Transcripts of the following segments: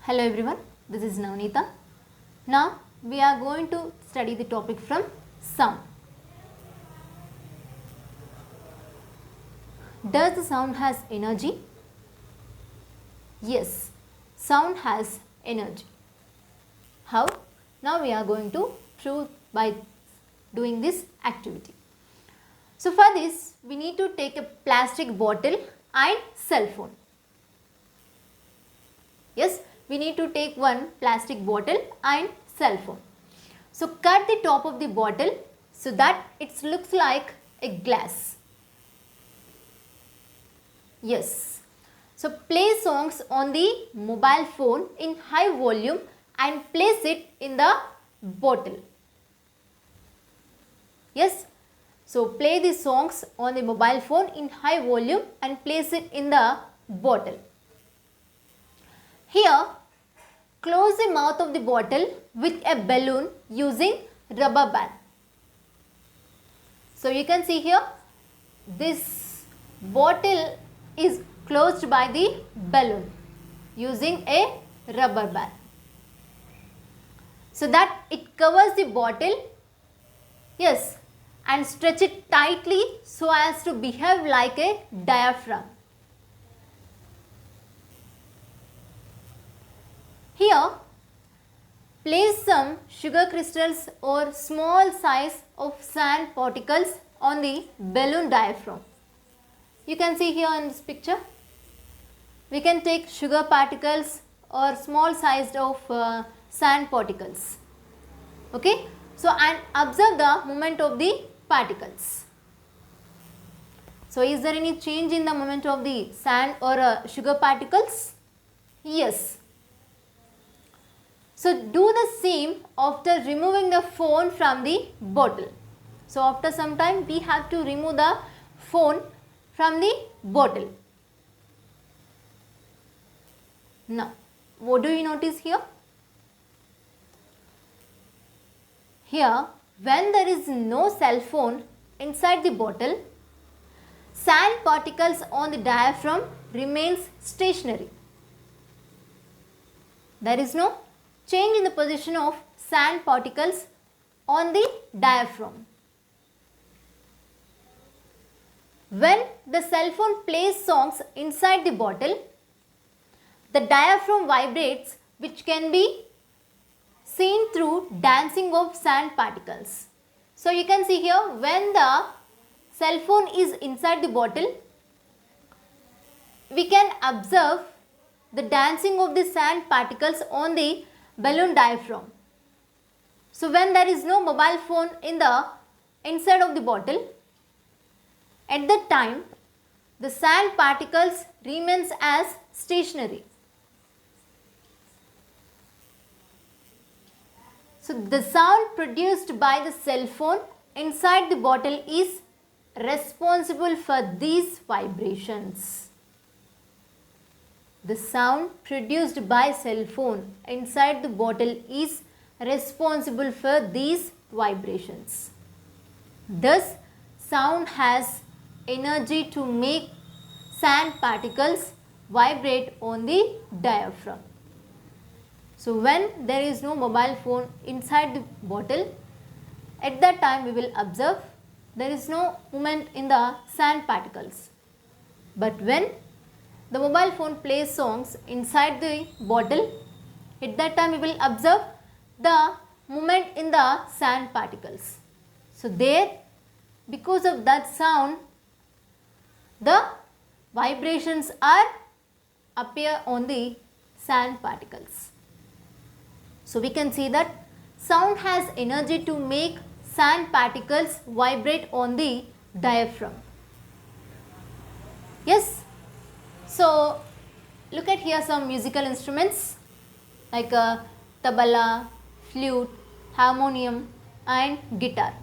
Hello everyone, this is Navneeta. Now we are going to study the topic from sound. Does the sound has energy? Yes, sound has energy. How? Now we are going to prove by doing this activity. So for this we need to take a plastic bottle and cell phone. Yes, we need to take one plastic bottle and cell phone. So cut the top of the bottle so that it looks like a glass. Yes. So play songs on the mobile phone in high volume and place it in the bottle. Yes. So play the songs on the mobile phone in high volume and place it in the bottle. Here, close the mouth of the bottle with a balloon using rubber band. So you can see here, this bottle is closed by the balloon using a rubber band, so that it covers the bottle, yes, and stretch it tightly so as to behave like a diaphragm. Here, place some sugar crystals or small size of sand particles on the balloon diaphragm. You can see here in this picture, we can take sugar particles or small sized of sand particles. Okay, so and observe the movement of the particles. So is there any change in the movement of the sand or sugar particles? Yes. So do the same after removing the phone from the bottle. So after some time we have to remove the phone from the bottle. Now what do you notice here? Here, when there is no cell phone inside the bottle, sand particles on the diaphragm remains stationary. There is no change in the position of sand particles on the diaphragm. When the cell phone plays songs inside the bottle, the diaphragm vibrates, which can be seen through dancing of sand particles. So you can see here, when the cell phone is inside the bottle, we can observe the dancing of the sand particles on the balloon diaphragm. So when there is no mobile phone in the inside of the bottle, at that time the sand particles remains as stationary. So the sound produced by the cell phone inside the bottle is responsible for these vibrations. The sound produced by cell phone inside the bottle is responsible for these vibrations. Thus, sound has energy to make sand particles vibrate on the diaphragm. So when there is no mobile phone inside the bottle, at that time we will observe there is no movement in the sand particles. But when the mobile phone plays songs inside the bottle, at that time we will observe the movement in the sand particles. So there, because of that sound, the vibrations appear on the sand particles. So we can see that sound has energy to make sand particles vibrate on the diaphragm. Yes. So look at here some musical instruments like tabla, flute, harmonium and guitar.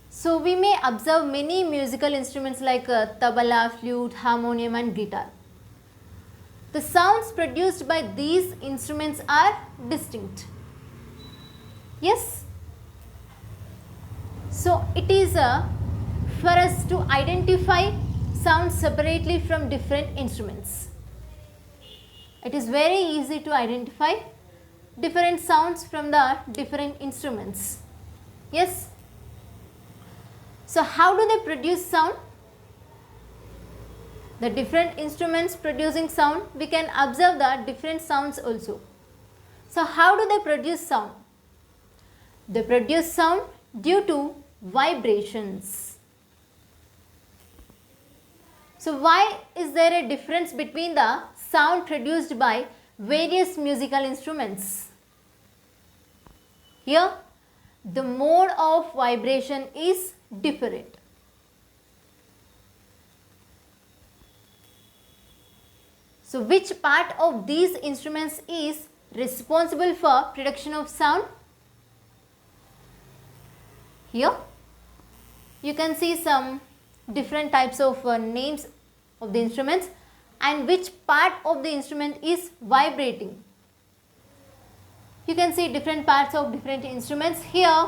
So we may observe many musical instruments like tabla, flute, harmonium and guitar. The sounds produced by these instruments are distinct. Yes. So it is for us to identify sounds separately from different instruments. It is very easy to identify different sounds from the different instruments. Yes. So how do they produce sound? The different instruments producing sound, we can observe the different sounds also. So how do they produce sound? They produce sound due to vibrations. So why is there a difference between the sound produced by various musical instruments? Here, the mode of vibration is different. So which part of these instruments is responsible for production of sound? Here you can see some different types of names of the instruments and which part of the instrument is vibrating. You can see different parts of different instruments. Here,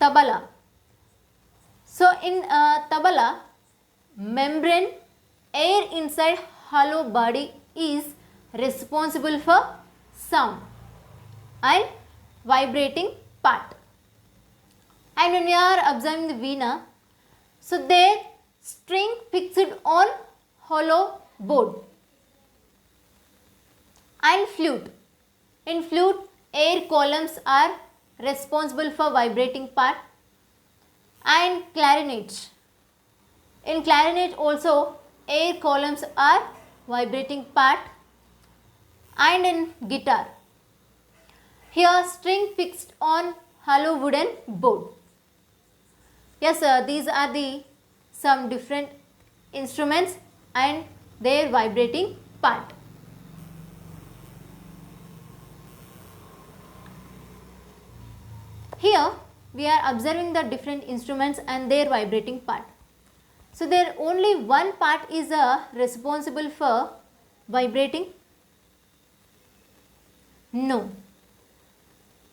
tabla. So in tabla, membrane, air inside hollow body is responsible for sound and vibrating part. And when we are observing the veena, so there string fixed on hollow board. And flute. In flute, air columns are responsible for vibrating part. And clarinet. In clarinet also, air columns are vibrating part. And in guitar, here string fixed on hollow wooden board. Yes, these are the some different instruments and their vibrating part. Here we are observing the different instruments and their vibrating part. So there only one part is responsible for vibrating? No.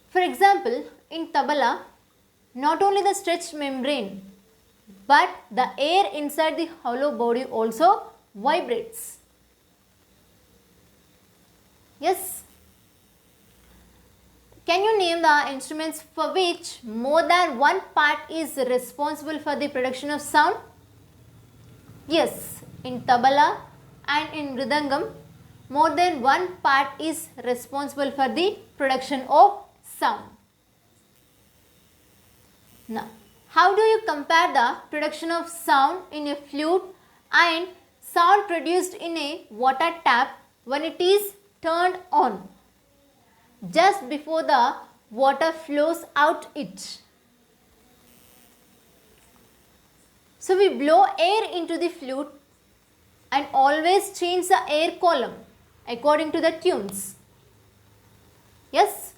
For example, in tabla, not only the stretched membrane but the air inside the hollow body also vibrates. Yes. Can you name the instruments for which more than one part is responsible for the production of sound? Yes, in tabla and in mridangam, more than one part is responsible for the production of sound. Now, how do you compare the production of sound in a flute and sound produced in a water tap when it is turned on just before the water flows out it? So we blow air into the flute and always change the air column according to the tunes. Yes.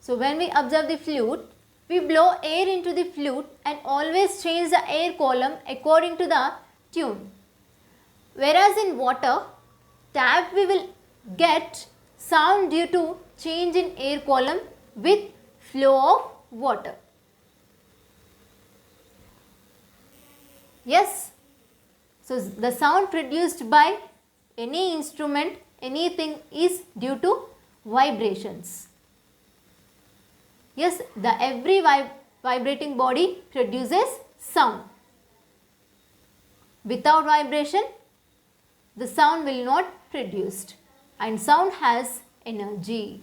So when we observe the flute, we blow air into the flute and always change the air column according to the tune. Whereas in water tap, we will get sound due to change in air column with flow of water. Yes. So the sound produced by any instrument, anything is due to vibrations. Yes, every vibrating body produces sound. Without vibration, the sound will not produced, and sound has energy.